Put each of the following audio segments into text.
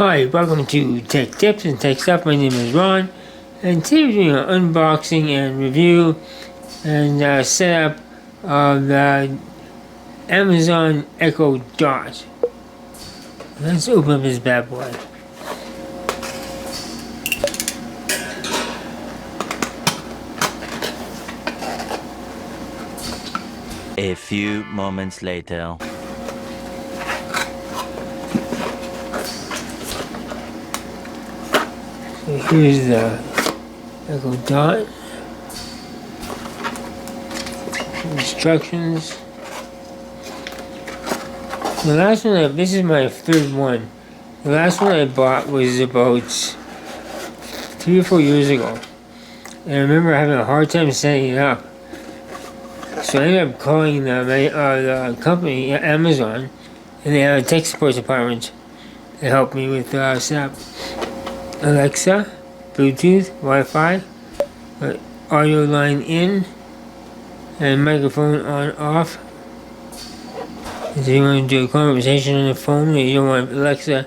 Hi, welcome to Tech Tips and Tech Stuff. My name is Ron, and today we're doing an unboxing and review and setup of the Amazon Echo Dot. Let's open up this bad boy. A few moments later. So here's the Echo Dot. Instructions. The last one, this is my third one. The last one I bought was about 3 or 4 years ago. And I remember having a hard time setting it up. So I ended up calling the company, Amazon, and they have a tech support department to help me with setup. Alexa, Bluetooth, Wi-Fi, audio line in, and microphone on off. If you want to do a conversation on the phone or you don't want Alexa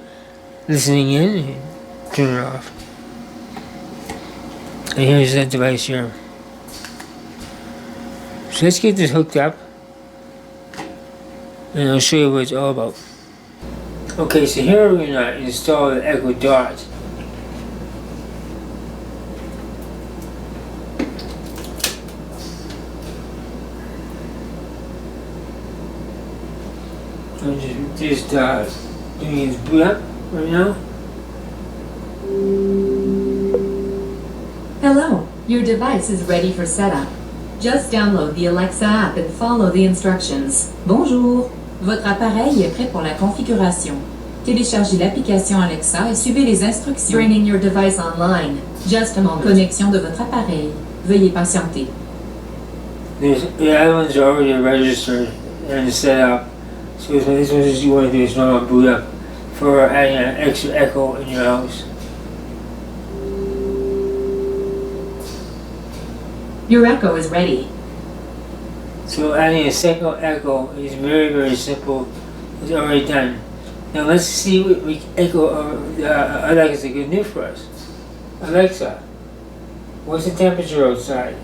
listening in, turn it off. And here's that device here. So let's get this hooked up and I'll show you what it's all about. Okay, so here we're going to install the Echo Dot. I'm just doing his boot up right now. Hello, your device is ready for setup. Just download the Alexa app and follow the instructions. Bonjour, votre appareil est prêt pour la configuration. Téléchargez l'application Alexa et suivez les instructions. Bringing your device online. Just a moment. Connexion de votre appareil. Veuillez patienter. The other ones are already registered and set up. So this one is you want to do is normal boot up for adding an extra echo in your house. Your Echo is ready. So adding a second echo is very, very simple. It's already done. Now let's see what Alexa can do for us. Alexa, what's the temperature outside?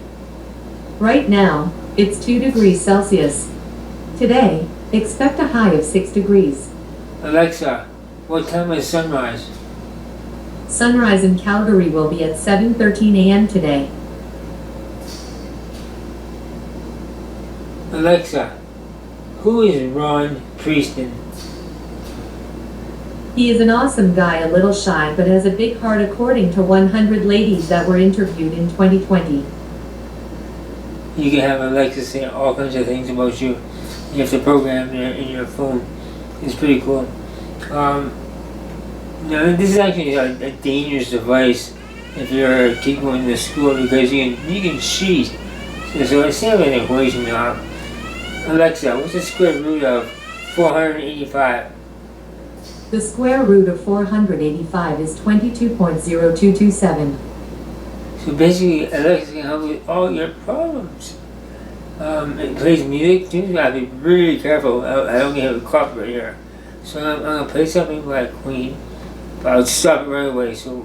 Right now, it's 2 degrees Celsius. Today, expect a high of 6 degrees. Alexa, what time is sunrise? Sunrise in Calgary will be at 7:13 a.m. today. Alexa, who is Ron Prieston? He is an awesome guy, a little shy, but has a big heart according to 100 ladies that were interviewed in 2020. You can have Alexa say all kinds of things about you. You have to program it in your phone. It's pretty cool. Now this is actually a dangerous device if you're a kid going to school because you can cheat. So let's have an equation now. Alexa, what's the square root of 485? The square root of 485 is 22.0227. So basically, Alexa can help with all your problems. It plays music too, so you gotta be really careful. I don't get a copyright here. So I'm gonna play something like Queen, but I'll stop it right away so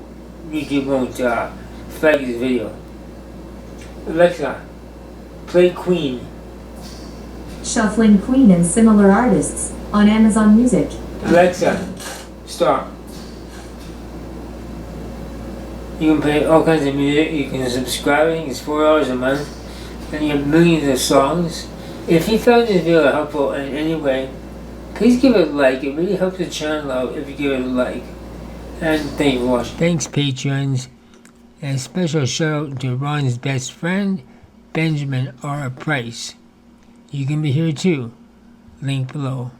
YouTube won't flag this video. Alexa, play Queen. Shuffling Queen and similar artists on Amazon Music. Alexa, stop. You can play all kinds of music. You can subscribe. I think it's $4 a month. And you have millions of songs. If you found this video helpful in any way, please give it a like. It really helps the channel out if you give it a like. And thank you for watching. Thanks, Patreons. And a special shout out to Ron's best friend, Benjamin R. Price. You can be here too. Link below.